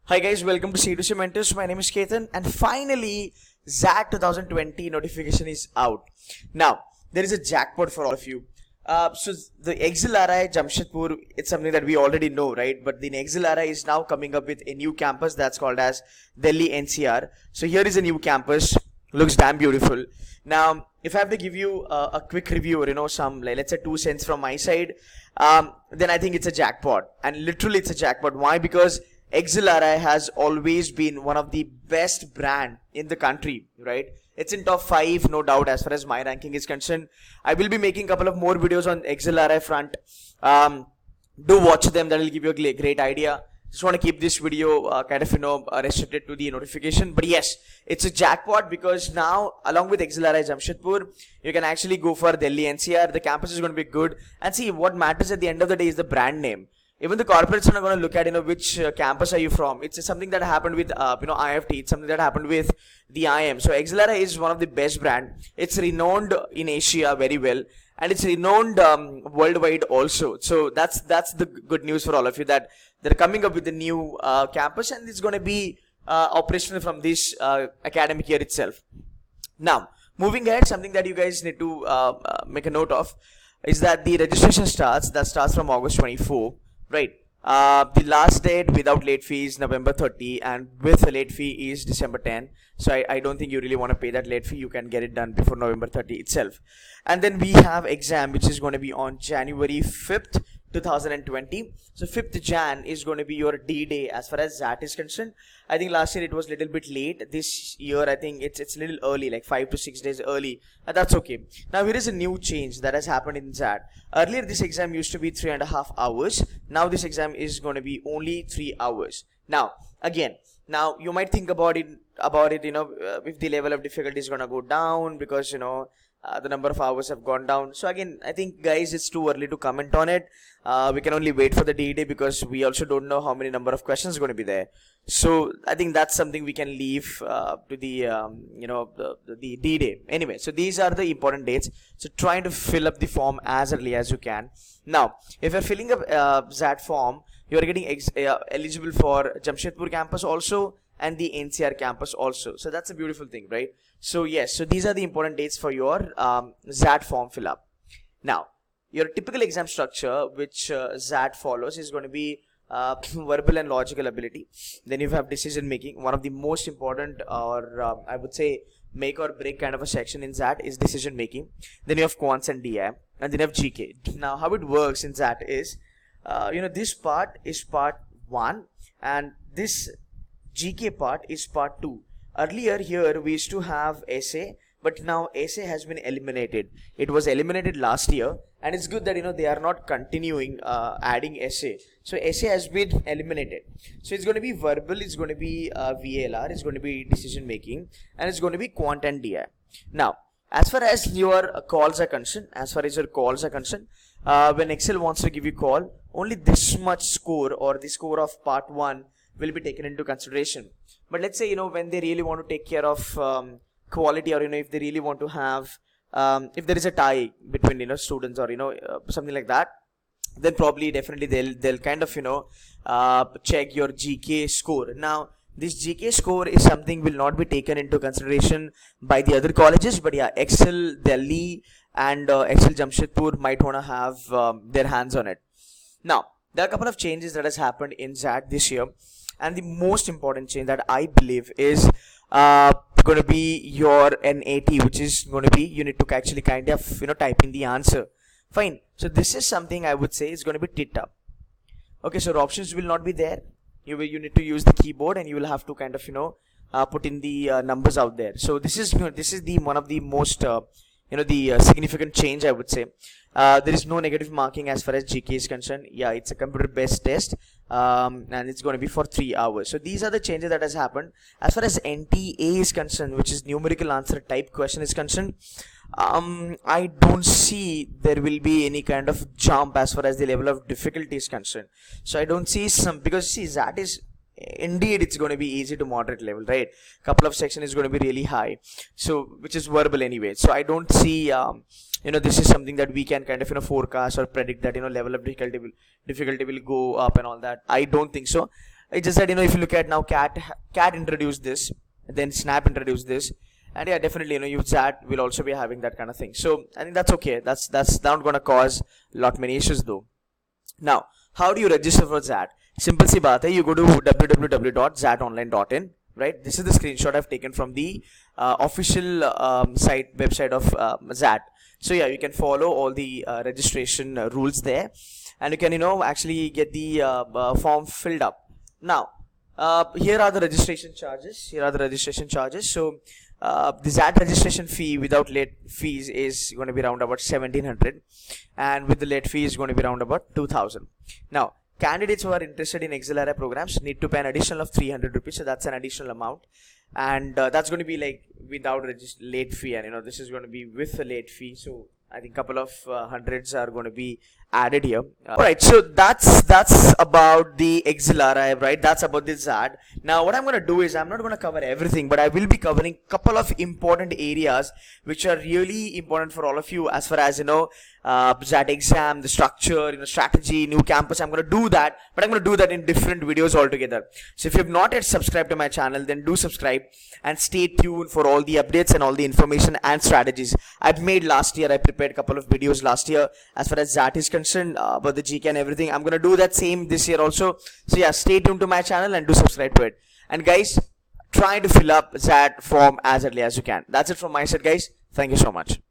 Hi guys, welcome to C2C Mentors. My name is Ketan, and finally XAT 2020 notification is out. Now there is a jackpot for all of you. So the XLRI Jamshedpur, it's something that we already know, right? But the XLRI is now coming up with a new campus that's called as Delhi NCR. So here is a new campus. Looks damn beautiful. Now, if I have to give you a quick review, or some let's say 2 cents from my side, then I think it's a jackpot, and literally it's a jackpot. Why? Because XLRI has always been one of the best brand in the country, right? It's in top 5, no doubt, as far as my ranking is concerned. I will be making a couple of more videos on XLRI front. Do watch them. That will give you a great idea. Just want to keep this video restricted to the notification. But yes, it's a jackpot because now, along with XLRI Jamshedpur, you can actually go for Delhi NCR. The campus is going to be good. And see, what matters at the end of the day is the brand name. Even the corporates are not going to look at which campus are you from. It's something that happened with IFT. It's something that happened with the IM. So XLRI is one of the best brand. It's renowned in Asia very well, and it's renowned worldwide also. So that's the good news for all of you, that they're coming up with a new campus, and it's going to be operational from this academic year itself. Now, moving ahead, something that you guys need to make a note of is that the registration starts from August 24. Right. The last date without late fee is November 30, and with a late fee is December 10. So I don't think you really want to pay that late fee. You can get it done before November 30 itself. And then we have exam, which is going to be on January 5th, 2020. So 5th Jan is going to be your D-Day as far as XAT is concerned. I think last year it was a little bit late. This year I think it's a little early, like 5 to 6 days early. And that's okay. Now here is a new change that has happened in XAT. Earlier this exam used to be 3.5 hours. Now this exam is going to be only 3 hours. Now again, now you might think about it, if the level of difficulty is going to go down because the number of hours have gone down. So again, I think guys, it's too early to comment on it. We can only wait for the D-Day because we also don't know how many number of questions are going to be there. So I think that's something we can leave to the D-Day. Anyway, so these are the important dates. So try to fill up the form as early as you can. Now, if you're filling up XAT form, you're getting eligible for Jamshedpur campus also, and the NCR campus also. So that's a beautiful thing, right? So yes, so these are the important dates for your XAT form fill up. Now, your typical exam structure which XAT follows is going to be verbal and logical ability. Then you have decision making. One of the most important, or I would say make or break kind of a section in XAT is decision making. Then you have quants and DI, and then you have GK. Now how it works in XAT is, this part is part 1, and this GK part is part 2. Earlier here we used to have essay, but now essay has been eliminated. It was eliminated last year, and it's good that they are not continuing adding essay. So essay has been eliminated. So it's going to be verbal, it's going to be VLR, it's going to be decision making, and it's going to be quant and DI. Now, as far as your calls are concerned, when Excel wants to give you call, only this much score, or the score of part 1, will be taken into consideration. But let's say when they really want to take care of quality, or if they really want to have if there is a tie between students, or something like that, then probably definitely they'll kind of check your GK score. Now this GK score is something will not be taken into consideration by the other colleges, but yeah, Excel Delhi and Excel Jamshedpur might want to have their hands on it. Now there are a couple of changes that has happened in XAT this year, and the most important change that I believe is going to be your NAT, which is going to be you need to actually kind of type in the answer. Fine. So this is something I would say is going to be tit up. Okay, so options will not be there. You need to use the keyboard, and you will have to kind of put in the numbers out there. So this is the one of the most significant change, I would say. There is no negative marking as far as GK is concerned. Yeah, it's a computer based test, and it's going to be for 3 hours. So these are the changes that has happened. As far as NTA is concerned, which is numerical answer type question is concerned, I don't see there will be any kind of jump as far as the level of difficulty is concerned. So I don't see because see, that is indeed it's going to be easy to moderate level, right? Couple of section is going to be really high, so which is verbal anyway. So I don't see this is something that we can kind of forecast or predict that level of difficulty will go up and all that. I don't think so. It's just that, if you look at now, cat introduced this, then Snap introduced this, and yeah, definitely, you ZAT will also be having that kind of thing. So I think that's okay. That's not gonna cause lot many issues though. Now, how do you register for ZAT? Simple si baat hai, you go to www.zatonline.in, right? This is the screenshot I've taken from the official website of ZAT. So yeah, you can follow all the registration rules there, and you can actually get the form filled up. Now, here are the registration charges. So the ZAT registration fee without late fees is going to be around about 1700, and with the late fee is going to be around about 2000. Now, candidates who are interested in XLRI programs need to pay an additional of 300 rupees. So that's an additional amount, and that's going to be like without late fee, and this is going to be with a late fee. So I think couple of hundreds are going to be added here. Alright, so that's about the XLRI, right? That's about the ZAT. Now what I'm going to do is, I'm not going to cover everything, but I will be covering couple of important areas which are really important for all of you, as far as ZAT exam, the structure, strategy, new campus. I'm going to do that, but I'm going to do that in different videos altogether. So if you have not yet subscribed to my channel, then do subscribe and stay tuned for all the updates and all the information and strategies I've made last year. I prepared a couple of videos last year as far as ZAT is concerned, about the GK and everything. I'm going to do that same this year also. So yeah, stay tuned to my channel and do subscribe to it. And guys, try to fill up ZAT form as early as you can. That's it from my side, guys. Thank you so much.